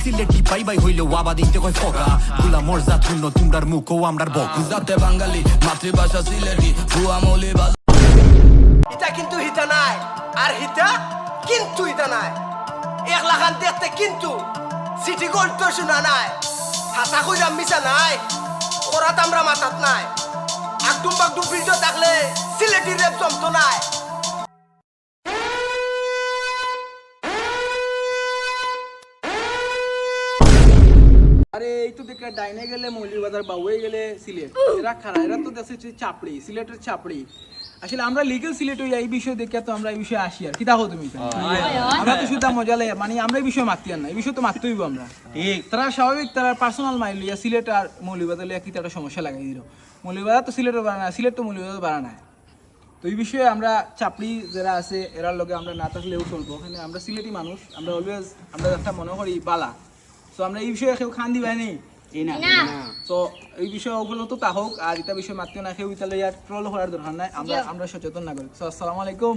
Sylheti pi by হইলেও আবা দিতে কয় ফগা গুলা মর্জা ধুন্ন তোমরার মুখও আমরার বক জাতে বাঙালি মাতৃভাষা সিলেটি ভুয়া মৌলি ইটা কিন্তু হিতা নাই আর হিতা কিন্তু হিতা নাই একলা খান দেখতে কিন্তু সিটি গোল্ড তো শোনা নাই হাসা কইরাম মিশা নাই ওরা আমরা মাথাত নাই আকডুম বাকডুম ফিল্ড থাকলে সিলেটি রেপ জমতো নাই আরে এই তো দেখে ডাইনে গেলে মৌলভীবাজার বাউয়ে গেলে সিলেট এরা খারা এরা তো দেশে চাপড়ি সিলেটের চাপড়ি আসলে আমরা লিগেল সিলেট হই এই বিষয় দেখে তো আমরা এই বিষয়ে আসি আর কি তাহো তুমি আমরা তো শুধু মজা লাগে মানে আমরা এই বিষয়ে মারতে আর না এই বিষয় তো মারতে হইব আমরা ঠিক তারা স্বাভাবিক তারা পার্সোনাল মাইল লইয়া সিলেট আর মৌলভীবাজার লইয়া কি একটা সমস্যা লাগাই দিল মৌলভীবাজার তো সিলেটের বাড়া না সিলেট তো মৌলভীবাজার বাড়া না তো এই বিষয়ে আমরা চাপড়ি যারা আছে এরার লগে আমরা না থাকলেও চলবো ওখানে আমরা সিলেটি মানুষ আমরা অলওয়েজ আমরা একটা মনে করি বালা তো আমরা এই বিষয়ে কেউ খান দিবাই নেই তো এই বিষয়ে ওগুলো তো তা হোক আর এটা বিষয়ে মাত্র না কেউ ইতালে ট্রল করার দরকার নাই আমরা সচেতন নাগরিক। আসসালামু আলাইকুম।